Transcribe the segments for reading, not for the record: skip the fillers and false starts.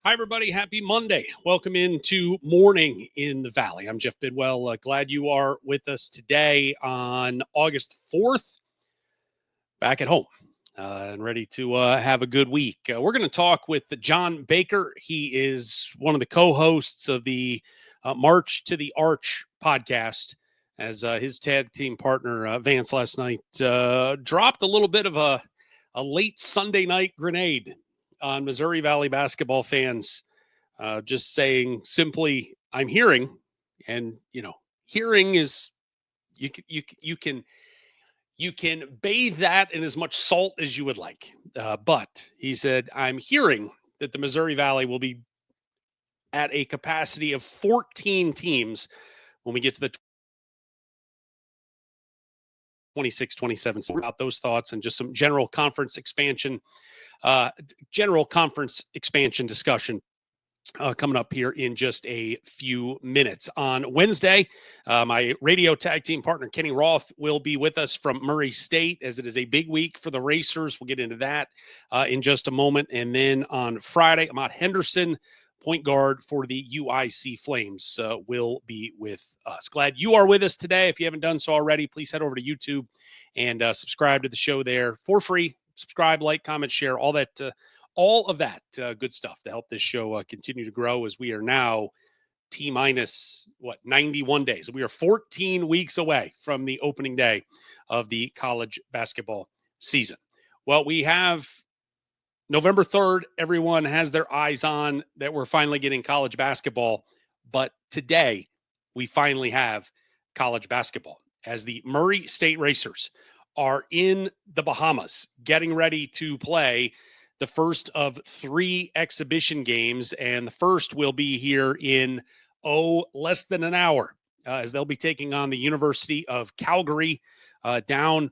Hi, everybody. Happy Monday. Welcome into Morning in the Valley. I'm Jeff Bidwell. Glad you are with us today on August 4th, back at home and ready to have a good week. We're going to talk with John Baker. He is one of the co-hosts of the March to the Arch podcast, as his tag team partner, Vance, last night dropped a little bit of a late Sunday night grenade on Missouri Valley basketball fans, just saying simply, I'm hearing, and hearing is you can bathe that in as much salt as you would like. But he said, I'm hearing that the Missouri Valley will be at a capacity of 14 teams when we get to the 26-27. About those thoughts and just some general conference expansion discussion coming up here in just a few minutes. On Wednesday, my radio tag team partner, Kenny Roth, will be with us from Murray State, as it is a big week for the Racers. We'll get into that in just a moment. And then on Friday, Ahmad Henderson, point guard for the UIC Flames, will be with us. Glad you are with us today. If you haven't done so already, please head over to YouTube and subscribe to the show there for free. Subscribe, like, comment, share, all of that good stuff to help this show continue to grow, as we are now T-minus 91 days. We are 14 weeks away from the opening day of the college basketball season. Well, we have November 3rd. Everyone has their eyes on that we're finally getting college basketball. But today, we finally have college basketball, as the Murray State Racers are in the Bahamas getting ready to play the first of 3 exhibition games, and the first will be here in less than an hour, as they'll be taking on the University of Calgary down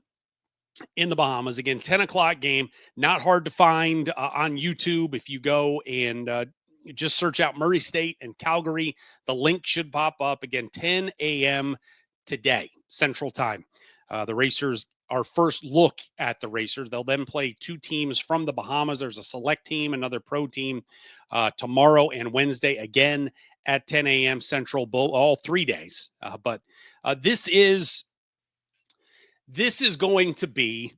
in the Bahamas. Again, 10 o'clock game, not hard to find on YouTube. If you go and just search out Murray State and Calgary, the link should pop up. Again, 10 a.m. today, Central Time. The Racers, our first look at the Racers. They'll then play 2 teams from the Bahamas. There's a select team, another pro team, tomorrow and Wednesday, again at 10 a.m. Central, all 3 days. But this is going to be,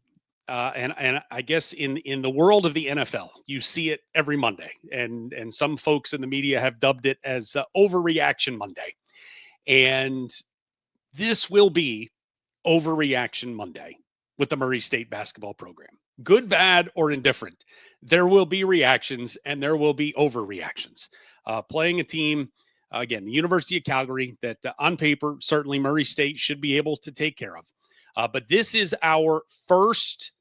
and I guess in the world of the NFL, you see it every Monday, and some folks in the media have dubbed it as Overreaction Monday. And this will be Overreaction Monday with the Murray State basketball program. Good, bad, or indifferent, there will be reactions and there will be overreactions. Playing a team, again, the University of Calgary, that on paper, certainly Murray State should be able to take care of. But this is our first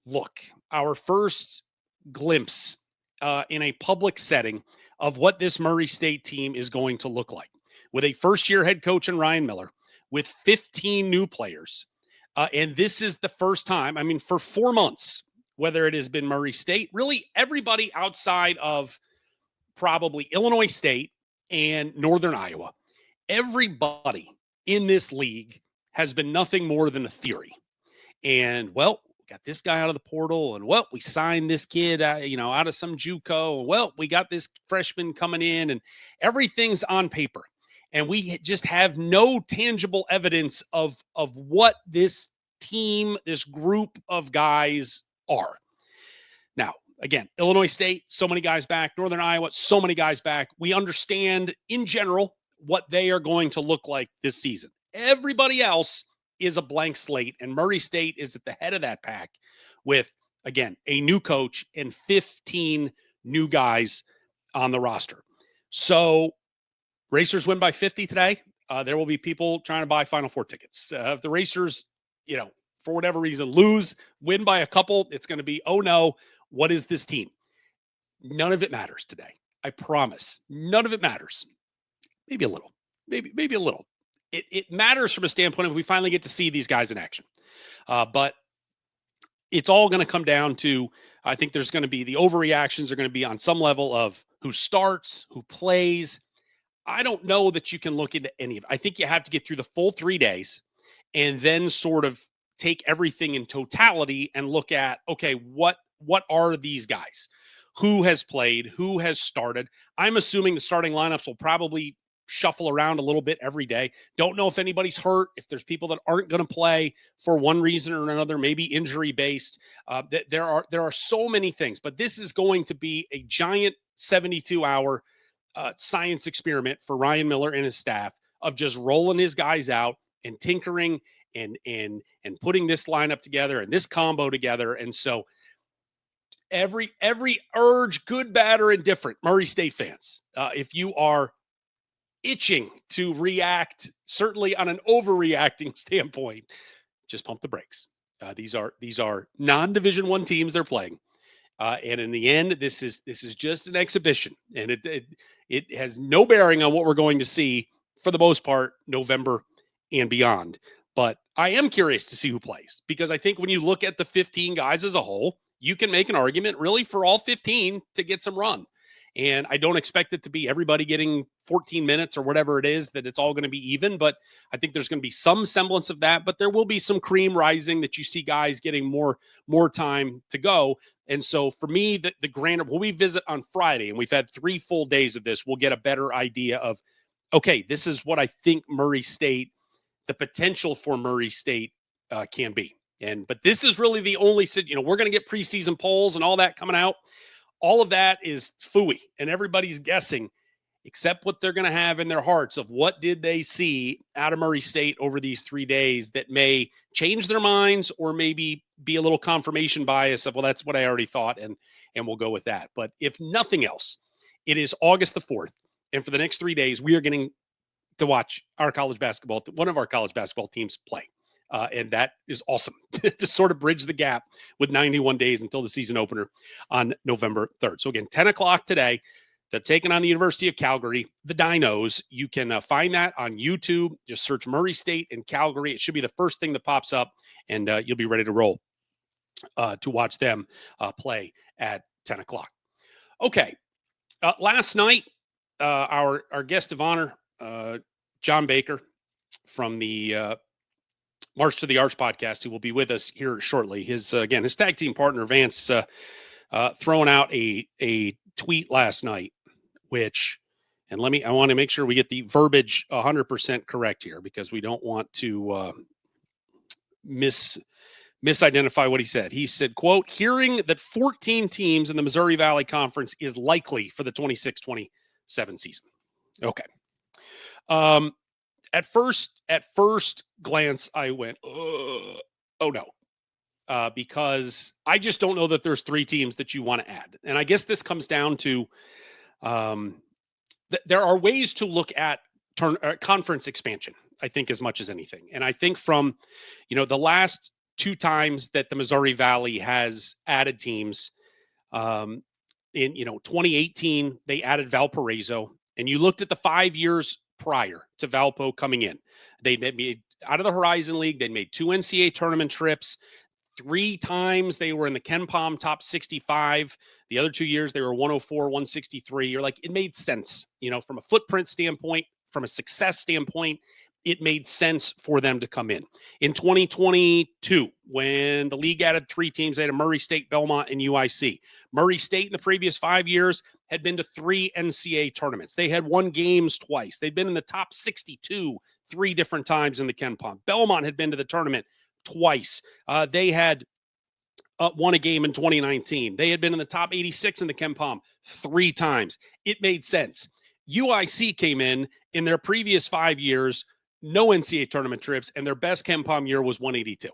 look, our first glimpse in a public setting of what this Murray State team is going to look like, with a first-year head coach in Ryan Miller, with 15 new players. And this is the first time, for 4 months, whether it has been Murray State, really everybody outside of probably Illinois State and Northern Iowa, everybody in this league has been nothing more than a theory. And, well, got this guy out of the portal, and, well, we signed this kid, out of some JUCO, and, well, we got this freshman coming in, and everything's on paper. And we just have no tangible evidence of what this team, this group of guys are. Now, again, Illinois State, so many guys back. Northern Iowa, so many guys back. We understand in general what they are going to look like this season. Everybody else is a blank slate, and Murray State is at the head of that pack with, again, a new coach and 15 new guys on the roster. So Racers win by 50 today. There will be people trying to buy Final Four tickets. If the Racers, for whatever reason, win by a couple, it's going to be, oh no, what is this team? None of it matters today. I promise. None of it matters. Maybe a little. Maybe a little. It matters from a standpoint of we finally get to see these guys in action. But it's all going to come down to, I think there's going to be, the overreactions are going to be on some level of who starts, who plays. I don't know that you can look into any of it. I think you have to get through the full 3 days and then sort of take everything in totality and look at, okay, what are these guys? who has played, who has started. I'm assuming the starting lineups will probably shuffle around a little bit every day. Don't know if anybody's hurt, if there's people that aren't going to play for one reason or another, maybe injury based. There are so many things, but this is going to be a giant 72-hour science experiment for Ryan Miller and his staff of just rolling his guys out and tinkering and putting this lineup together and this combo together. And so every urge, good, bad, or indifferent, Murray State fans, if you are itching to react, certainly on an overreacting standpoint, just pump the brakes. These are non-Division I teams they're playing. And in the end, this is just an exhibition, and it has no bearing on what we're going to see for the most part November and beyond. But I am curious to see who plays, because I think when you look at the 15 guys as a whole, you can make an argument really for all 15 to get some run. And I don't expect it to be everybody getting 14 minutes or whatever it is, that it's all going to be even. But I think there's going to be some semblance of that. But there will be some cream rising that you see guys getting more time to go. And so for me, the grander, when we visit on Friday, and we've had 3 full days of this, we'll get a better idea of, okay, this is what I think Murray State, the potential for Murray State can be. But this is really the only, we're going to get preseason polls and all that coming out. All of that is phooey, and everybody's guessing, except what they're going to have in their hearts of what did they see out of Murray State over these 3 days that may change their minds, or maybe be a little confirmation bias of, well, that's what I already thought, and we'll go with that. But if nothing else, it is August the 4th, and for the next 3 days, we are getting to watch one of our college basketball teams play. And that is awesome to sort of bridge the gap with 91 days until the season opener on November 3rd. So again, 10 o'clock today, they're taking on the University of Calgary, the Dinos. You can find that on YouTube. Just search Murray State and Calgary. It should be the first thing that pops up, and you'll be ready to roll to watch them play at 10 o'clock. Okay. Last night, our guest of honor, John Baker from the March to the Arch podcast, who will be with us here shortly. His tag team partner Vance throwing out a tweet last night, which, and I want to make sure we get the verbiage 100% correct here, because we don't want to misidentify what he said. He said, quote, "Hearing that 14 teams in the Missouri Valley Conference is likely for the 26-27 season." Okay. At first glance, I went, oh no, because I just don't know that there's 3 teams that you want to add. And I guess this comes down to there are ways to look at conference expansion, I think, as much as anything. And I think from, the last 2 times that the Missouri Valley has added teams, in 2018, they added Valparaiso, and you looked at the 5 years prior to Valpo coming in. They made out of the Horizon League. They made 2 NCAA tournament trips. 3 times they were in the KenPom top 65. The other 2 years they were 104, 163. You're like, it made sense, from a footprint standpoint, from a success standpoint. It made sense for them to come in. In 2022, when the league added 3 teams, they had Murray State, Belmont, and UIC. Murray State in the previous 5 years had been to 3 NCAA tournaments. They had won games twice. They'd been in the top 62 3 different times in the KenPom. Belmont had been to the tournament twice. They had won a game in 2019. They had been in the top 86 in the KenPom 3 times. It made sense. UIC came in their previous 5 years, no NCAA tournament trips, and their best KenPom year was 182.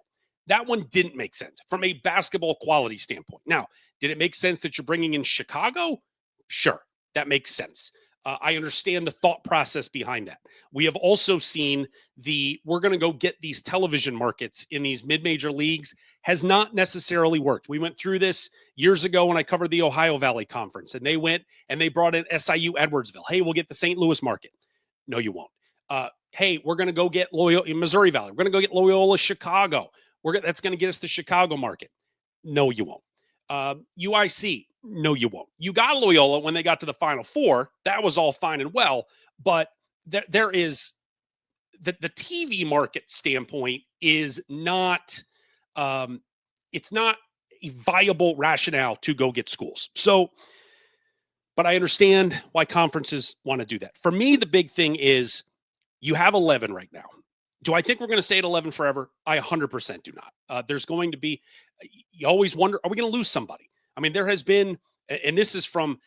That one didn't make sense from a basketball quality standpoint. Now, did it make sense that you're bringing in Chicago? Sure, that makes sense. I understand the thought process behind that. We have also seen we're going to go get these television markets in these mid-major leagues has not necessarily worked. We went through this years ago when I covered the Ohio Valley Conference, and they went and they brought in SIU Edwardsville. Hey, we'll get the St. Louis market. No, you won't. Hey, we're going to go get Missouri Valley. We're going to go get Loyola Chicago. That's going to get us the Chicago market. No, you won't. UIC. No, you won't. You got Loyola when they got to the Final Four. That was all fine and well, but there is the TV market standpoint is not it's not a viable rationale to go get schools. So But I understand why conferences want to do that. For me, the big thing is you have 11 right now. Do I think we're going to stay at 11 forever? I 100% do not. There's going to be, you always wonder, are we going to lose somebody? I mean, there has been, and this is from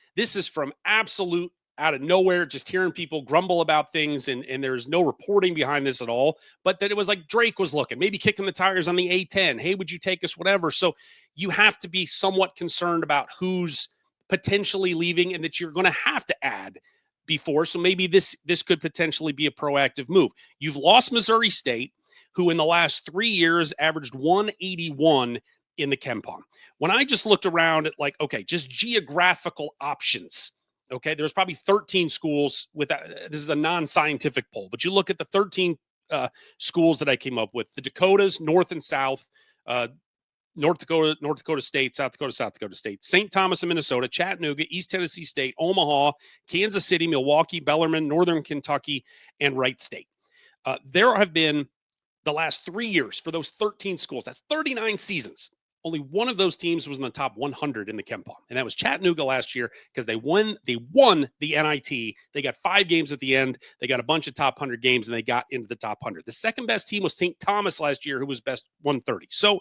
absolute out of nowhere, just hearing people grumble about things, and there's no reporting behind this at all. But that it was like Drake was looking, maybe kicking the tires on the A10. Hey, would you take us? Whatever. So you have to be somewhat concerned about who's potentially leaving and that you're going to have to add before. So maybe this could potentially be a proactive move. You've lost Missouri State, who in the last 3 years averaged 181 in the KenPom. When I just looked around at like, okay, just geographical options. Okay, there's probably 13 schools with that. This is a non-scientific poll, but you look at the 13 schools that I came up with: the Dakotas, North and South, North Dakota State, South Dakota State, St. Thomas of Minnesota, Chattanooga, East Tennessee State, Omaha, Kansas City, Milwaukee, Bellarmine, Northern Kentucky, and Wright State. There have been the last 3 years for those 13 schools. That's 39 seasons. Only one of those teams was in the top 100 in the KenPom, and that was Chattanooga last year because they won the NIT. They got 5 games at the end. They got a bunch of top 100 games, and they got into the top 100. The second best team was St. Thomas last year, who was best 130. So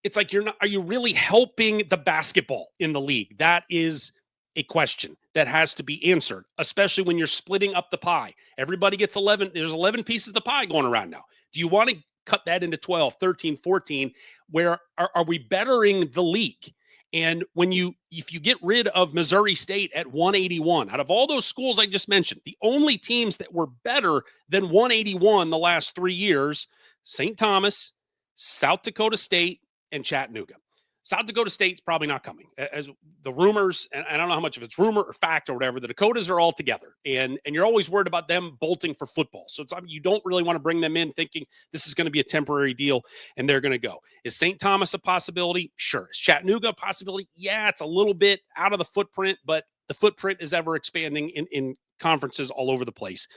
it's like, are you really helping the basketball in the league? That is a question that has to be answered, especially when you're splitting up the pie. Everybody gets 11. There's 11 pieces of the pie going around now. Do you want to cut that into 12, 13, 14? Where are we bettering the league? And if you get rid of Missouri State at 181, out of all those schools I just mentioned, the only teams that were better than 181 the last 3 years, St. Thomas, South Dakota State, and Chattanooga. South Dakota State's probably not coming. As the rumors, and I don't know how much of it's rumor or fact or whatever, the Dakotas are all together. And you're always worried about them bolting for football. So you don't really want to bring them in thinking this is going to be a temporary deal and they're going to go. Is St. Thomas a possibility? Sure. Is Chattanooga a possibility? Yeah, it's a little bit out of the footprint, but the footprint is ever expanding in conferences all over the place.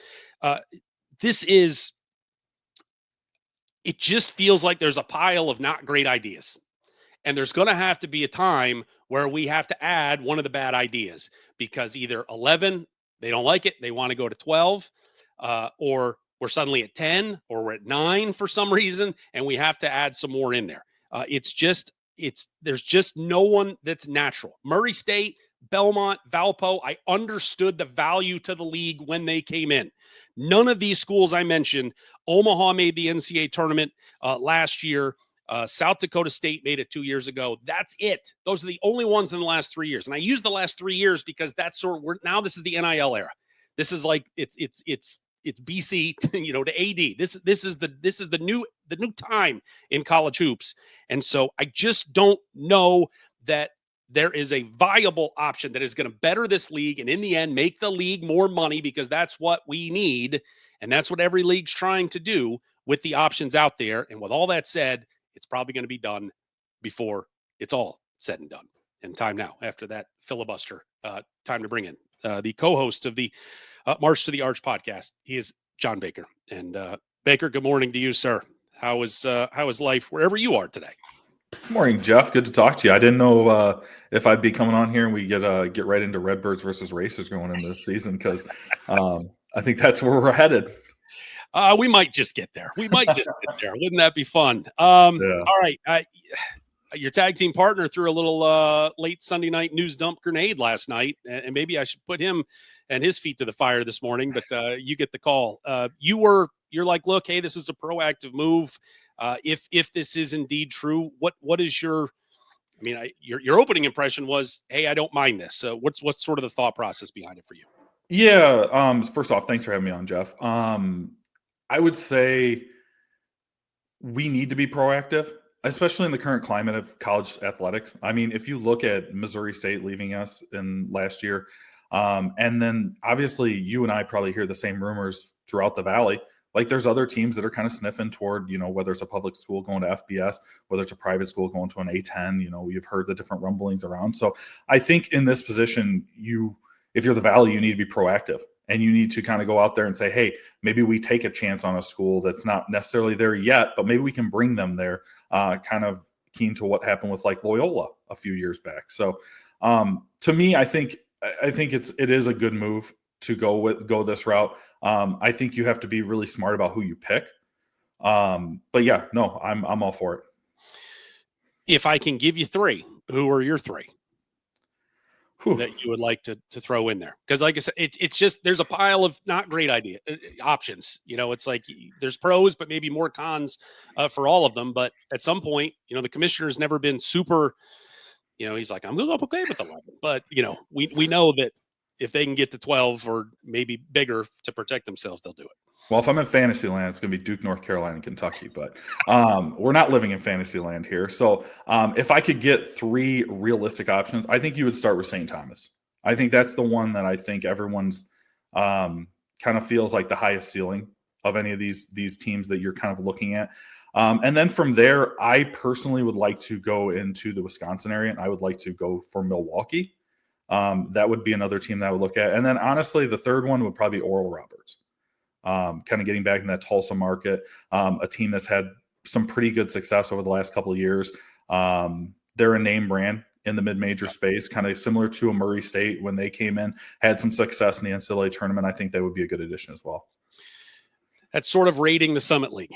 It just feels like there's a pile of not great ideas. And there's going to have to be a time where we have to add one of the bad ideas because either 11, they don't like it, they want to go to 12, or we're suddenly at 10, or we're at 9 for some reason, and we have to add some more in there. There's just no one that's natural. Murray State, Belmont, Valpo, I understood the value to the league when they came in. None of these schools I mentioned. Omaha made the NCAA tournament last year. South Dakota State made it 2 years ago. That's it. Those are the only ones in the last 3 years. And I use the last 3 years because that's now this is the NIL era. This is like it's BC, to AD. This is the new time in college hoops. And so I just don't know that there is a viable option that is going to better this league and in the end make the league more money, because that's what we need. And that's what every league's trying to do with the options out there. And with all that said, it's probably going to be done before it's all said and done. And time now, after that filibuster, time to bring in the co-host of the March to the Arch podcast. He is John Baker. And Baker, good morning to you, sir. How is life wherever you are today? Good morning, Jeff. Good to talk to you. I didn't know if I'd be coming on here and we get right into Redbirds versus Racers going into this season, because I think that's where we're headed. We might just get there. Wouldn't that be fun? Yeah. All right. Your tag team partner threw a little late Sunday night news dump grenade last night, and maybe I should put him and his feet to the fire this morning, but you get the call. You're like, look, hey, this is a proactive move. If this is indeed true, what is your opening impression was, hey, I don't mind this. So what's sort of the thought process behind it for you? Yeah. First off, thanks for having me on, Jeff. I would say we need to be proactive, especially in the current climate of college athletics. I mean, if you look at Missouri State leaving us in last year, and then obviously you and I probably hear the same rumors throughout the Valley. Like there's other teams that are kind of sniffing toward, whether it's a public school going to FBS, whether it's a private school going to an A10, we've heard the different rumblings around. So I think in this position, if you're the Valley, you need to be proactive. And you need to kind of go out there and say, hey, maybe we take a chance on a school that's not necessarily there yet, but maybe we can bring them there, kind of keen to what happened with like Loyola a few years back. So To me, I think it is a good move to go this route. I think you have to be really smart about who you pick. But yeah, no, I'm all for it. If I can give you three, who are your three Whew. that you would like to throw in there? Because, like I said, it's just there's a pile of not great options. It's like there's pros, but maybe more cons for all of them. But at some point, the commissioner's never been super. He's like, I'm going to go okay with 11, but we know that if they can get to 12 or maybe bigger to protect themselves, they'll do it. Well, if I'm in Fantasyland, it's going to be Duke, North Carolina, and Kentucky. But we're not living in Fantasyland here. So if I could get three realistic options, I think you would start with St. Thomas. I think that's the one that I think everyone's kind of feels like the highest ceiling of any of these teams that you're kind of looking at. And then from there, I personally would like to go into the Wisconsin area, and I would like to go for Milwaukee. That would be another team that I would look at. And then honestly, the third one would probably be Oral Roberts. Kind of getting back in that Tulsa market, a team that's had some pretty good success over the last couple of years. They're a name brand in the mid-major space, kind of similar to a Murray State when they came in, had some success in the NCAA tournament. I think they would be a good addition as well. That's sort of raiding the Summit League,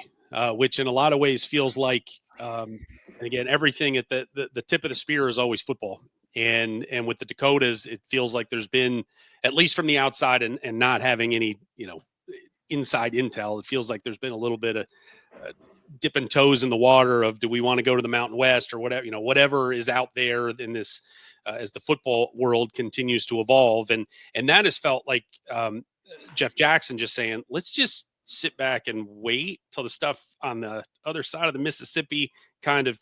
which in a lot of ways feels like, and again, everything at the tip of the spear is always football. And with the Dakotas, it feels like there's been, at least from the outside and not having any, inside intel, it feels like there's been a little bit of dipping toes in the water of, do we want to go to the Mountain West or whatever, whatever is out there in this, as the football world continues to evolve. And that has felt like Jeff Jackson just saying, let's just sit back and wait till the stuff on the other side of the Mississippi kind of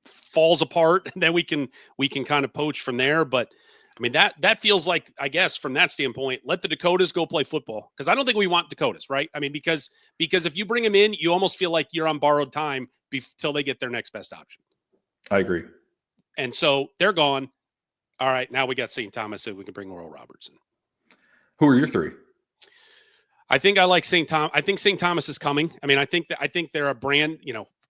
falls apart, and then we can kind of poach from there. But I mean, that feels like, I guess, from that standpoint, let the Dakotas go play football, because I don't think we want Dakotas, right? I mean, because if you bring them in, you almost feel like you're on borrowed time till they get their next best option. I agree. And so they're gone. All right, now we got St. Thomas, so we can bring Oral Robertson. Who are your three? I think I like St. Thomas. I think St. Thomas is coming. I mean, I think they're a brand,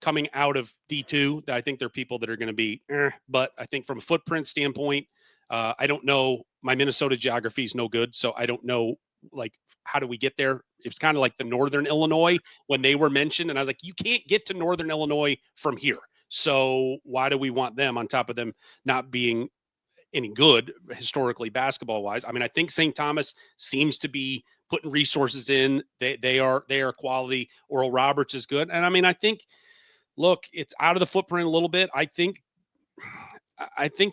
coming out of D2. That I think they're people that are going to be, but I think from a footprint standpoint, I don't know. My Minnesota geography is no good, so I don't know, like, how do we get there? It's kind of like the Northern Illinois when they were mentioned, and I was like, you can't get to Northern Illinois from here. So why do we want them on top of them not being any good historically basketball wise? I mean, I think St. Thomas seems to be putting resources in. They are quality. Oral Roberts is good, and I mean, I think, look, it's out of the footprint a little bit. I think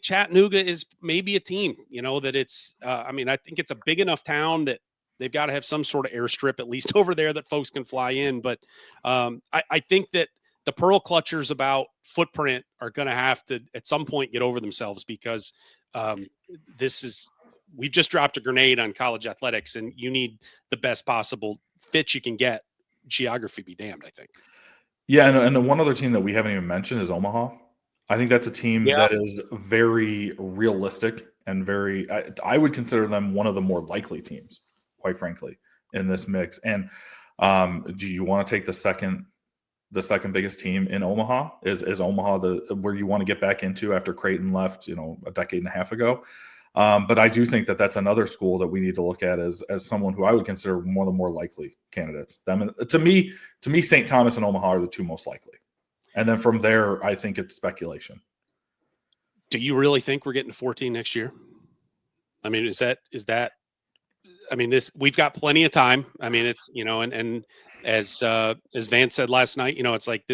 Chattanooga is maybe a team, that it's, I mean, I think it's a big enough town that they've got to have some sort of airstrip at least over there that folks can fly in. But I think that the pearl clutchers about footprint are going to have to at some point get over themselves, because we've just dropped a grenade on college athletics, and you need the best possible fit you can get. Geography be damned, I think. Yeah, and one other team that we haven't even mentioned is Omaha. I think that's a team that is very realistic and I would consider them one of the more likely teams, quite frankly, in this mix. And do you want to take the second biggest team in Omaha? Is Omaha where you want to get back into after Creighton left, a decade and a half ago? But I do think that that's another school that we need to look at as someone who I would consider one of the more likely candidates. To me, St. Thomas and Omaha are the two most likely. And then from there, I think it's speculation. Do you really think we're getting to 14 next year? I mean, is that, I mean, we've got plenty of time. I mean, it's, and as Vance said last night, it's like,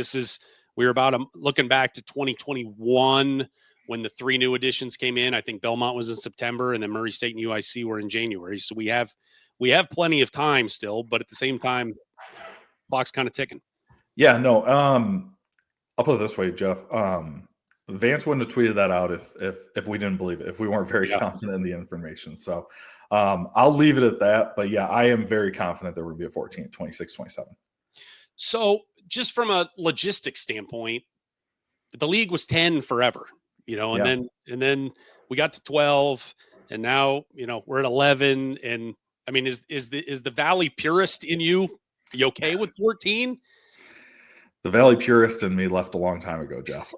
we're about looking back to 2021 when the three new additions came in. I think Belmont was in September, and then Murray State and UIC were in January. So we have plenty of time still, but at the same time, clock's kind of ticking. Yeah, no. I'll put it this way, Jeff. Vance wouldn't have tweeted that out if we didn't believe it, if we weren't very confident in the information. So I'll leave it at that. But yeah, I am very confident that we're going to be at 14, 26, 27. So just from a logistics standpoint, the league was 10 forever, and then we got to 12, and now, we're at 11. And I mean, is the Valley purist in you okay with 14? The Valley purist in me left a long time ago, Jeff.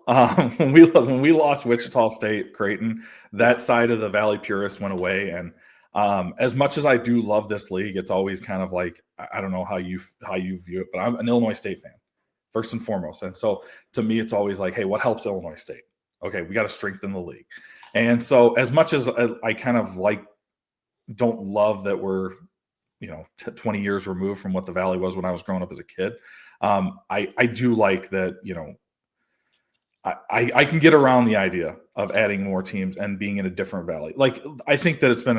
When we lost Wichita State, Creighton, Yeah. that side of the Valley purist went away. And as much as I do love this league, it's always kind of like I don't know how you view it, but I'm an Illinois State fan first and foremost. And so to me, it's always like, hey, what helps Illinois State? Okay, we got to strengthen the league. And so as much as I kind of don't love that we're 20 years removed from what the Valley was when I was growing up as a kid. I do like that, I can get around the idea of adding more teams and being in a different Valley. Like, I think that it's been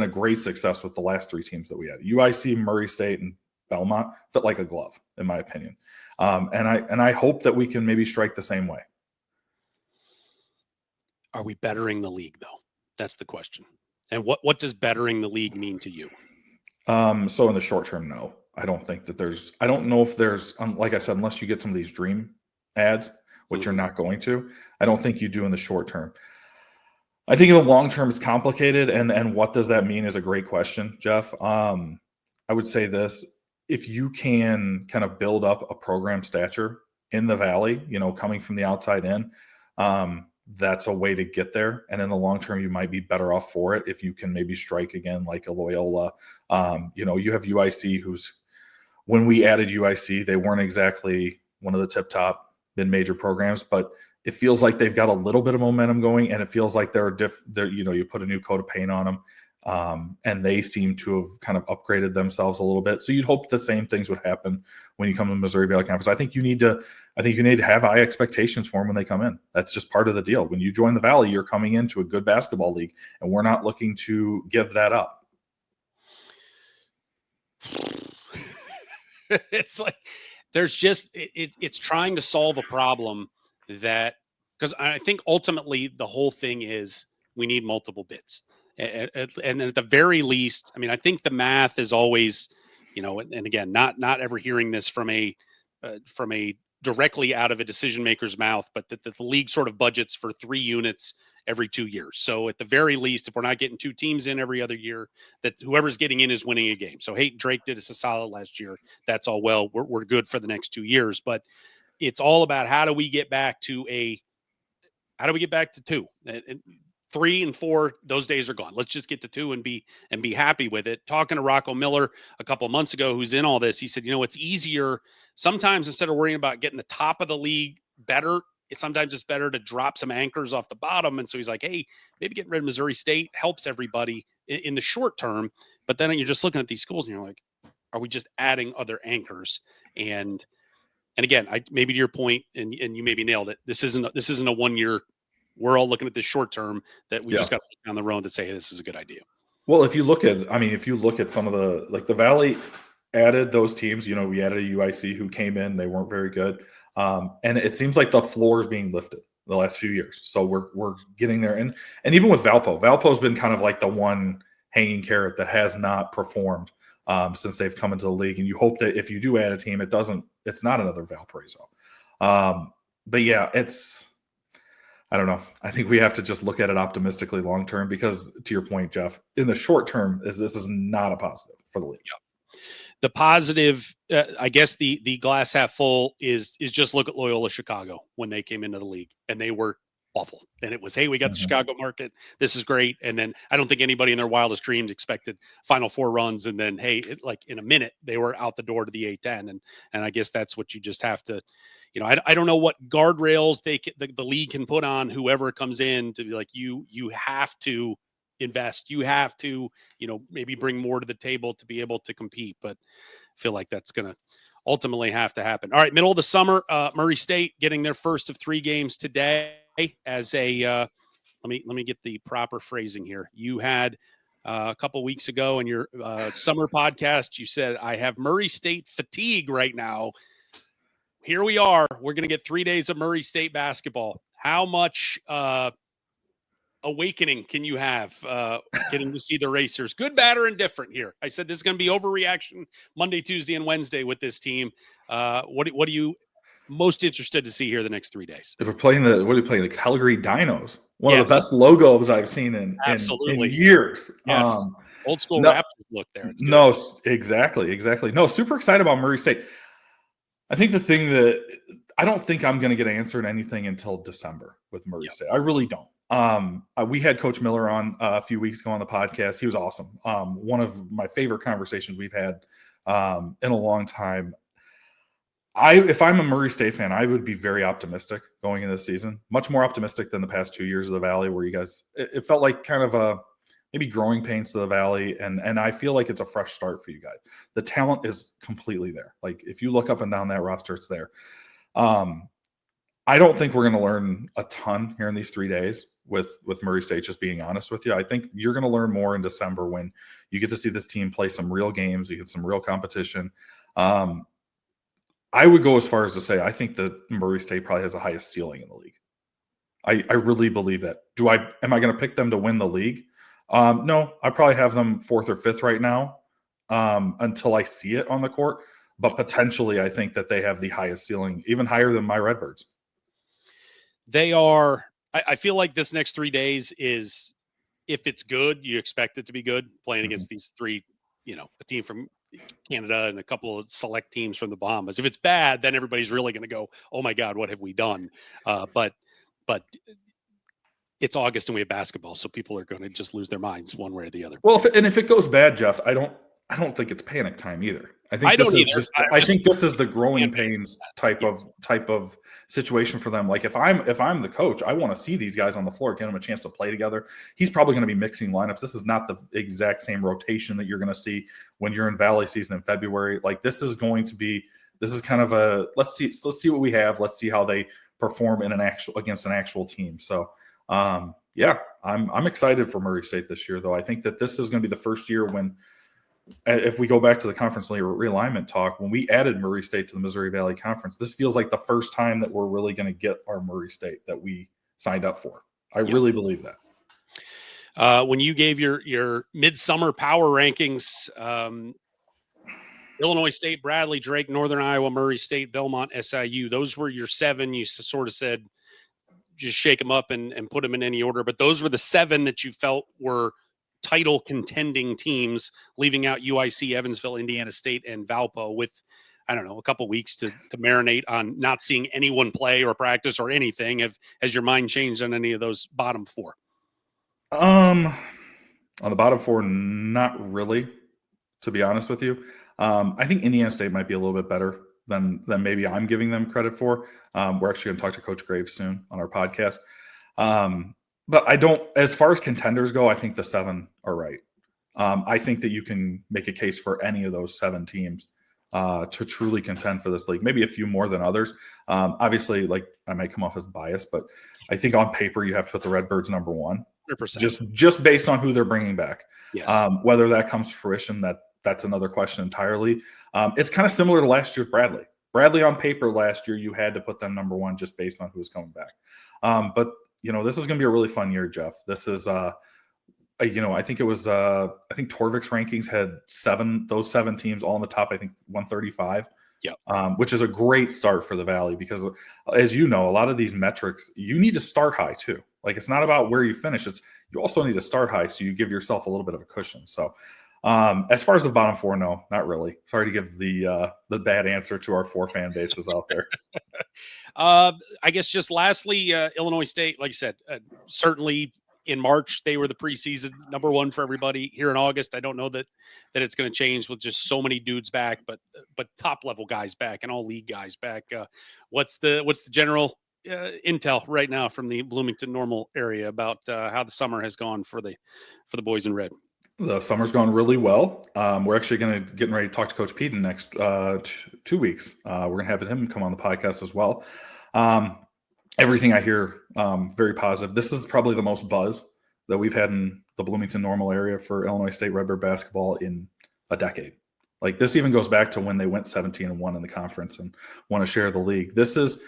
a great success with the last 3 teams that we had. UIC, Murray State, and Belmont fit like a glove, in my opinion. And I hope that we can maybe strike the same way. Are we bettering the league, though? That's the question. And what does bettering the league mean to you? So in the short term, no. I don't think that I don't know if there's, like I said, unless you get some of these dream ads, which you're not going to, I don't think you do in the short term. I think in the long term, it's complicated. And what does that mean is a great question, Jeff. I would say this: if you can kind of build up a program stature in the Valley, coming from the outside in, that's a way to get there. And in the long term, you might be better off for it if you can maybe strike again like a Loyola. You have UIC, when we added UIC, they weren't exactly one of the tip top mid-major programs, but it feels like they've got a little bit of momentum going, and it feels like they're you put a new coat of paint on them, and they seem to have kind of upgraded themselves a little bit. So you'd hope the same things would happen when you come to the Missouri Valley Conference. I think you need to have high expectations for them when they come in. That's just part of the deal. When you join the Valley, you're coming into a good basketball league, and we're not looking to give that up. It's like there's just it's trying to solve a problem that, because I think ultimately the whole thing is we need multiple bids. And at the very least, I mean, I think the math is always, and again, not ever hearing this from a directly out of a decision maker's mouth, but that the league sort of budgets for 3 units every 2 years. So at the very least, if we're not getting 2 teams in every other year, that whoever's getting in is winning a game. So hey, Drake did us a solid last year. That's all well. We're good for the next 2 years, but it's all about how do we get back to 2 and 3 and 4, those days are gone. Let's just get to 2 and be happy with it. Talking to Rocco Miller a couple of months ago, who's in all this, he said, it's easier sometimes, instead of worrying about getting the top of the league better, sometimes it's better to drop some anchors off the bottom. And so he's like, hey, maybe getting rid of Missouri State helps everybody in the short term. But then you're just looking at these schools and you're like, are we just adding other anchors? And again, maybe to your point, and you maybe nailed it. This isn't a 1 year. We're all looking at the short term that we just got to look down the road and say, hey, this is a good idea. Well, if you look at some of the Valley added those teams, we added a UIC who came in, they weren't very good. And it seems like the floor is being lifted the last few years. So we're getting there. And even with Valpo's been kind of like the one hanging carrot that has not performed since they've come into the league. And you hope that if you do add a team, it's not another Valparaiso. But yeah, I don't know. I think we have to just look at it optimistically long term, because to your point, Jeff, in the short term, this is not a positive for the league. Yeah. The positive, I guess the glass half full is just look at Loyola Chicago when they came into the league, and they were awful. And it was, hey, we got the Chicago market. This is great. And then I don't think anybody in their wildest dreams expected Final Four runs. And then, hey, like in a minute, they were out the door to the A10. And I guess that's what you just have to, I don't know what guardrails the league can put on whoever comes in to be like, you have to invest. You have to, maybe bring more to the table to be able to compete. But I feel like that's going to ultimately have to happen. All right, middle of the summer, Murray State getting their first of 3 games today as a let me get the proper phrasing here. You had a couple weeks ago in your summer podcast, you said, I have Murray State fatigue right now. Here we are. We're going to get 3 days of Murray State basketball. How much awakening can you have getting to see the Racers? Good, bad, or indifferent here? I said this is going to be overreaction Monday, Tuesday, and Wednesday with this team. What are you most interested to see here the next 3 days? If we're playing the Calgary Dinos, one of the best logos I've seen in years. Yes. Old school Raptors look there. It's good. No, exactly. No, super excited about Murray State. I think the thing that I don't think I'm going to get answered anything until December with Murray Yep. State. I really don't. We had Coach Miller on a few weeks ago on the podcast. He was awesome. One of my favorite conversations we've had in a long time. If I'm a Murray State fan, I would be very optimistic going into the season. Much more optimistic than the past 2 years of the Valley, where you guys it felt like kind of a maybe growing pains to the Valley, and I feel like it's a fresh start for you guys. The talent is completely there. Like if you look up and down that roster, it's there. I don't think we're going to learn a ton here in these 3 days with Murray State. Just being honest with you, I think you're going to learn more in December when you get to see this team play some real games. You get some real competition. I would go as far as to say I think that Murray State probably has the highest ceiling in the league. I really believe that. Am I going to pick them to win the league? No, I probably have them 4th or 5th right now until I see it on the court. But potentially, I think that they have the highest ceiling, even higher than my Redbirds. They are. I feel like this next 3 days is, if it's good, you expect it to be good. Playing against these three, a team from Canada and a couple of select teams from the Bahamas. If it's bad, then everybody's really going to go, "Oh my God, what have we done?" But it's August and we have basketball, so people are going to just lose their minds one way or the other. Well, if it goes bad, Jeff, I don't think it's panic time either. I think this is just. I think this is the growing pains type of situation for them. Like if I'm the coach, I want to see these guys on the floor, get them a chance to play together. He's probably going to be mixing lineups. This is not the exact same rotation that you're going to see when you're in Valley season in February. Like this is kind of a let's see what we have. Let's see how they perform against an actual team. So. Yeah, I'm excited for Murray State this year, though. I think that this is going to be the first year when, if we go back to the conference realignment talk, when we added Murray State to the Missouri Valley Conference, this feels like the first time that we're really going to get our Murray State that we signed up for. I really believe that. When you gave your midsummer power rankings, Illinois State, Bradley, Drake, Northern Iowa, Murray State, Belmont, SIU, those were your 7. You sort of said, just shake them up and put them in any order. But those were the 7 that you felt were title contending teams, leaving out UIC, Evansville, Indiana State, and Valpo with, I don't know, a couple weeks to marinate on not seeing anyone play or practice or anything. Has your mind changed on any of those bottom 4? On the bottom 4, not really, to be honest with you. I think Indiana State might be a little bit better than maybe I'm giving them credit for. We're actually going to talk to Coach Graves soon on our podcast. But I don't, as far as contenders go, I think the 7 are right. I think that you can make a case for any of those 7 teams to truly contend for this league. Maybe a few more than others. Obviously, like I might come off as biased, but I think on paper you have to put the Redbirds number 1, 100%. Just based on who they're bringing back. Yes. Whether that comes to fruition, that's another question entirely. It's kind of similar to last year's Bradley. Bradley on paper last year, you had to put them number 1 just based on who was coming back. But this is going to be a really fun year, Jeff. This is, I think it was, I think Torvik's rankings had those 7 teams all in the top, I think 135. Yeah. Which is a great start for the Valley because, as you know, a lot of these metrics, you need to start high too. Like it's not about where you finish. You also need to start high so you give yourself a little bit of a cushion. So, as far as the bottom 4, no, not really. Sorry to give the bad answer to our 4 fan bases out there. I guess just lastly, Illinois State, like I said, certainly in March, they were the preseason number 1 for everybody. Here in August, I don't know that it's going to change with just so many dudes back, but top level guys back and all league guys back. What's the general intel right now from the Bloomington Normal area about how the summer has gone for the boys in red? The summer's gone really well. We're actually getting ready to talk to Coach Pete in the next 2 weeks. We're going to have him come on the podcast as well. Everything I hear, very positive. This is probably the most buzz that we've had in the Bloomington Normal area for Illinois State Redbird basketball in a decade. Like this even goes back to when they went 17-1 in the conference and want to share the league. This is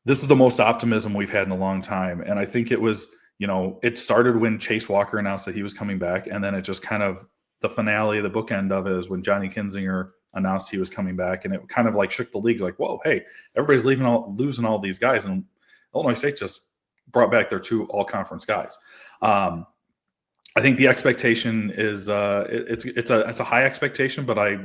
the most optimism we've had in a long time. And I think it was, it started when Chase Walker announced that he was coming back. And then it just kind of, the finale, the bookend of it is when Johnny Kinzinger announced he was coming back. And it kind of like shook the league like, whoa, hey, everybody's losing all these guys. And Illinois State just brought back their 2 all-conference guys. I think the expectation is it's a high expectation, but I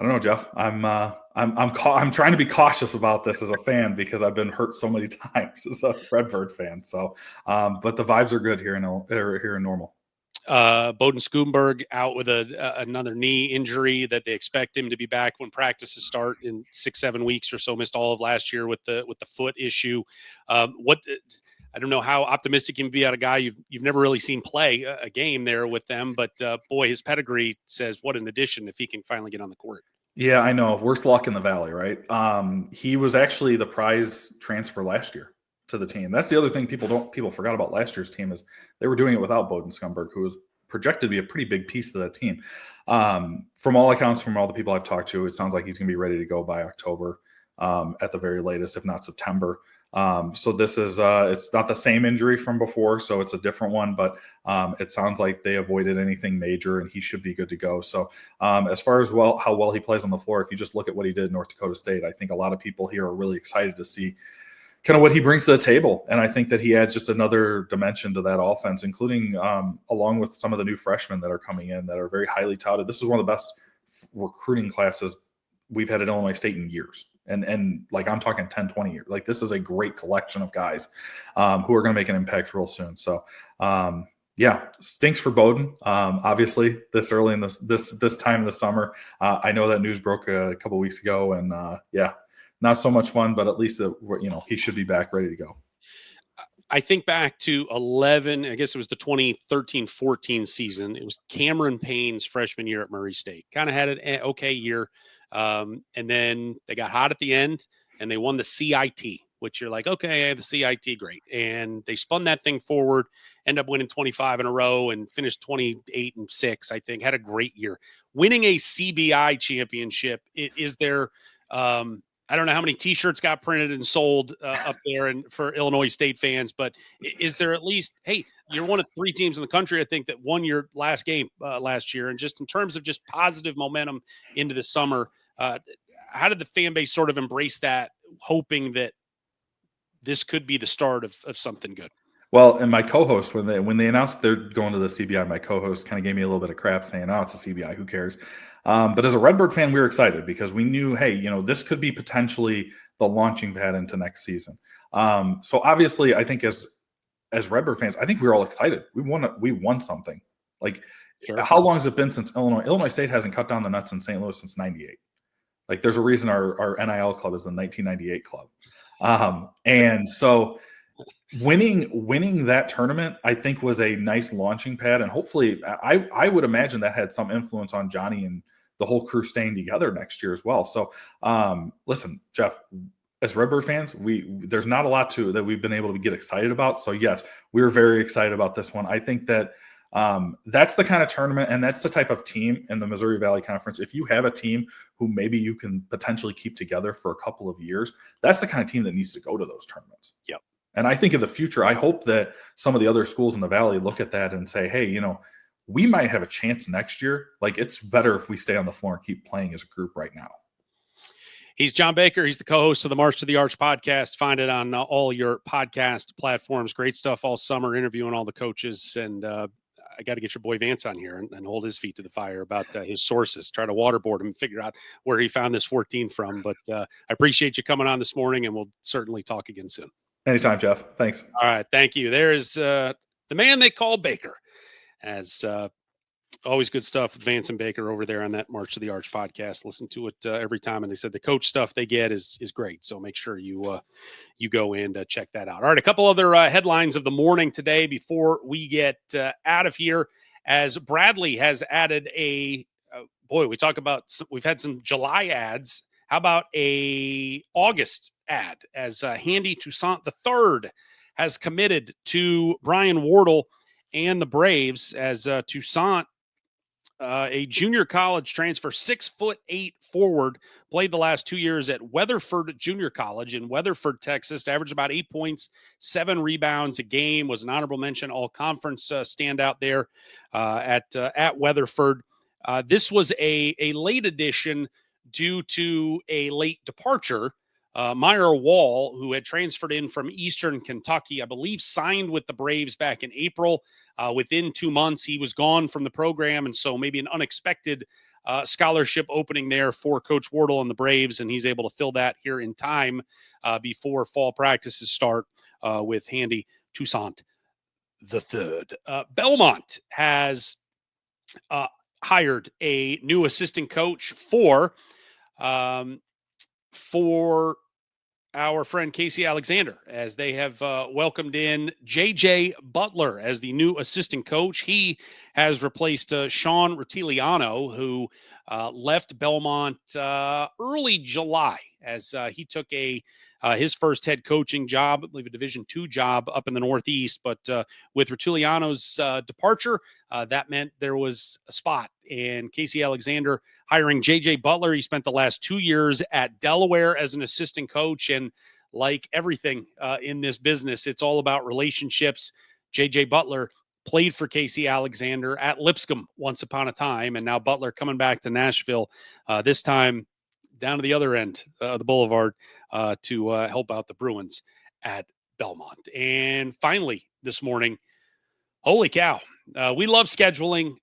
I don't know, Jeff. I'm trying to be cautious about this as a fan because I've been hurt so many times as a Redbird fan. So, but the vibes are good here in Normal. Bowden Schoenberg out with another knee injury that they expect him to be back when practices start in 6-7 weeks or so. Missed all of last year with the foot issue. I don't know how optimistic you can be out of a guy you've never really seen play a game there with them, but boy, his pedigree says what an addition if he can finally get on the court. Yeah, I know. Worst luck in the Valley, right? He was actually the prize transfer last year to the team. That's the other thing people forgot about last year's team is they were doing it without Bowden Scumberg, who was projected to be a pretty big piece of that team. From all accounts, from all the people I've talked to, it sounds like he's going to be ready to go by October at the very latest, if not September. So this is it's not the same injury from before, so it's a different one, but it sounds like they avoided anything major and he should be good to go. So as far as how well he plays on the floor, if you just look at what he did in North Dakota State, I think a lot of people here are really excited to see kind of what he brings to the table. And I think that he adds just another dimension to that offense, including along with some of the new freshmen that are coming in that are very highly touted. This is one of the best recruiting classes we've had at Illinois State in years. And like I'm talking 10, 20 years. Like this is a great collection of guys who are going to make an impact real soon. So yeah, stinks for Bowden. Obviously, this early in this time of the summer. I know that news broke a couple of weeks ago, and yeah, not so much fun. But at least he should be back ready to go. I think back to 11, I guess it was the 2013-14 season. It was Cameron Payne's freshman year at Murray State. Kind of had an okay year. And then they got hot at the end and they won the CIT, which you're like, okay, the CIT, great. And they spun that thing forward, ended up winning 25 in a row and finished 28-6, I think. Had a great year. Winning a CBI championship, is there I don't know how many T-shirts got printed and sold up there and for Illinois State fans, but is there at least, hey, you're one of 3 teams in the country, I think, that won your last game last year. And just in terms of just positive momentum into the summer, how did the fan base sort of embrace that, hoping that this could be the start of something good? Well, and my co-host, when they announced they're going to the CBI, my co-host kind of gave me a little bit of crap saying, "Oh, it's a CBI, who cares?" But as a Redbird fan, we were excited because we knew, hey, this could be potentially the launching pad into next season. So obviously, I think as Redbird fans, I think we were all excited. We won something. Like, Sure. How long has it been since Illinois State hasn't cut down the nuts in St. Louis since '98? Like, there's a reason our NIL club is the 1998 club, and so. Winning that tournament, I think, was a nice launching pad, and hopefully, I would imagine that had some influence on Johnny and the whole crew staying together next year as well. So, listen, Jeff, as Redbird fans, there's not a lot that we've been able to get excited about. So, yes, we were very excited about this one. I think that that's the kind of tournament, and that's the type of team in the Missouri Valley Conference. If you have a team who maybe you can potentially keep together for a couple of years, that's the kind of team that needs to go to those tournaments. Yep. And I think in the future, I hope that some of the other schools in the Valley look at that and say, hey, we might have a chance next year. Like, it's better if we stay on the floor and keep playing as a group right now. He's John Baker. He's the co-host of the March to the Arch podcast. Find it on all your podcast platforms. Great stuff all summer, interviewing all the coaches. And I got to get your boy Vance on here and hold his feet to the fire about his sources, try to waterboard him and figure out where he found this 14 from. But I appreciate you coming on this morning, and we'll certainly talk again soon. Anytime, Jeff. Thanks. All right. Thank you. There's the man they call Baker. As always, good stuff with Vance and Baker over there on that March to the Arch podcast. Listen to it every time. And they said the coach stuff they get is great. So make sure you go in to check that out. All right. A couple other headlines of the morning today before we get out of here, as Bradley has added we've had some July ads. How about a August ad, as Handy Toussaint III has committed to Brian Wardle and the Braves, as Toussaint, a junior college transfer, 6'8" forward, played the last 2 years at Weatherford Junior College in Weatherford, Texas, averaged about 8 points, 7 rebounds a game, was an honorable mention all-conference standout there at Weatherford. This was a late addition due to a late departure. Meyer Wall, who had transferred in from Eastern Kentucky, I believe signed with the Braves back in April. Within 2 months, he was gone from the program, and so maybe an unexpected scholarship opening there for Coach Wardle and the Braves, and he's able to fill that here in time before fall practices start with Handy Toussaint the third. Belmont has hired a new assistant coach for our friend Casey Alexander, as they have welcomed in J.J. Butler as the new assistant coach. He has replaced Sean Rotiliano, who left Belmont early July, as he took his first head coaching job, I believe a Division II job up in the Northeast. But with Rotiliano's departure, that meant there was a spot. And Casey Alexander hiring J.J. Butler. He spent the last 2 years at Delaware as an assistant coach. And like everything in this business, it's all about relationships. J.J. Butler played for Casey Alexander at Lipscomb once upon a time. And now Butler coming back to Nashville, this time down to the other end of the boulevard to help out the Bruins at Belmont. And finally, this morning, holy cow. We love scheduling.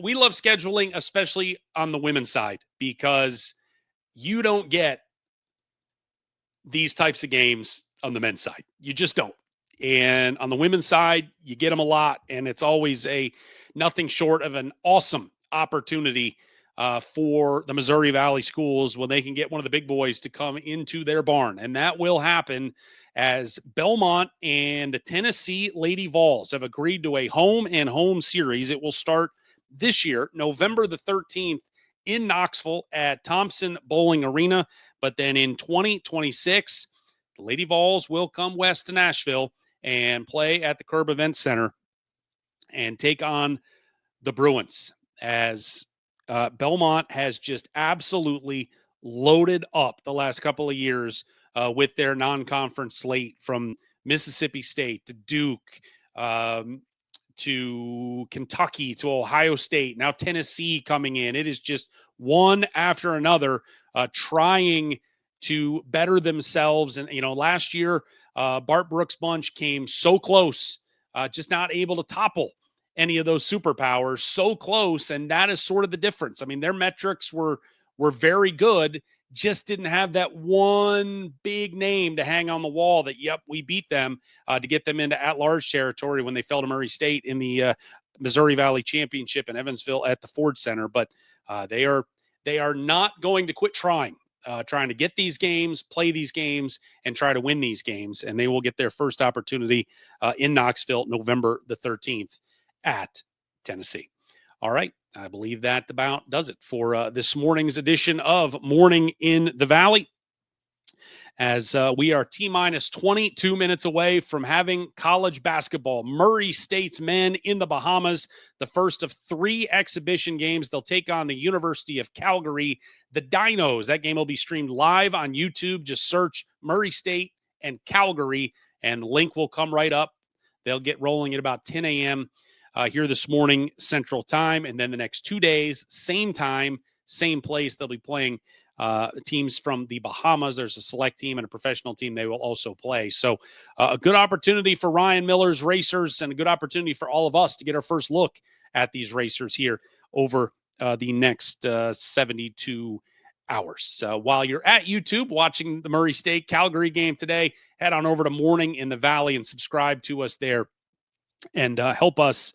We love scheduling, especially on the women's side, because you don't get these types of games on the men's side. You just don't. And on the women's side, you get them a lot, and it's always nothing short of an awesome opportunity for the Missouri Valley schools when they can get one of the big boys to come into their barn. And that will happen as Belmont and the Tennessee Lady Vols have agreed to a home series. It will start this year, November the 13th, in Knoxville at Thompson Bowling Arena. But then in 2026, the Lady Vols will come west to Nashville and play at the Curb Event Center and take on the Bruins, as Belmont has just absolutely loaded up the last couple of years with their non-conference slate, from Mississippi State to Duke to Kentucky to Ohio State, now Tennessee coming in. It is just one after another trying to better themselves. And, last year, Bart Brooks' bunch came so close, just not able to topple any of those superpowers, so close. And that is sort of the difference. I mean, their metrics were very good, just didn't have that one big name to hang on the wall that, yep, we beat them to get them into at-large territory when they fell to Murray State in the Missouri Valley Championship in Evansville at the Ford Center. But they are not going to quit trying to get these games, play these games, and try to win these games. And they will get their first opportunity in Knoxville, November the 13th at Tennessee. All right. I believe that about does it for this morning's edition of Morning in the Valley, as we are T-minus 22 minutes away from having college basketball. Murray State's men in the Bahamas, the first of 3 exhibition games. They'll take on the University of Calgary, the Dinos. That game will be streamed live on YouTube. Just search Murray State and Calgary, and the link will come right up. They'll get rolling at about 10 a.m. Here this morning, Central Time. And then the next 2 days, same time, same place, they'll be playing teams from the Bahamas. There's a select team and a professional team they will also play. So a good opportunity for Ryan Miller's Racers, and a good opportunity for all of us to get our first look at these Racers here over the next 72 hours. While you're at YouTube watching the Murray State Calgary game today, head on over to Morning in the Valley and subscribe to us there, and help us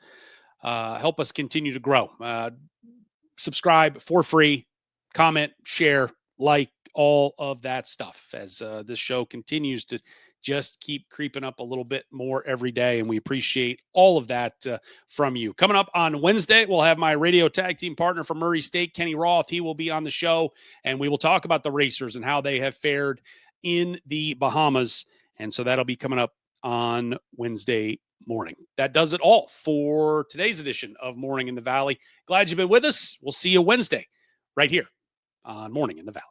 continue to grow. Subscribe for free, comment, share, like, all of that stuff, as this show continues to just keep creeping up a little bit more every day. And we appreciate all of that from you. Coming up on Wednesday, we'll have my radio tag team partner from Murray State, Kenny Roth. He will be on the show, and we will talk about the Racers and how they have fared in the Bahamas. And so that'll be coming up on Wednesday morning. That does it all for today's edition of Morning in the Valley. Glad you've been with us. We'll see you Wednesday right here on Morning in the Valley.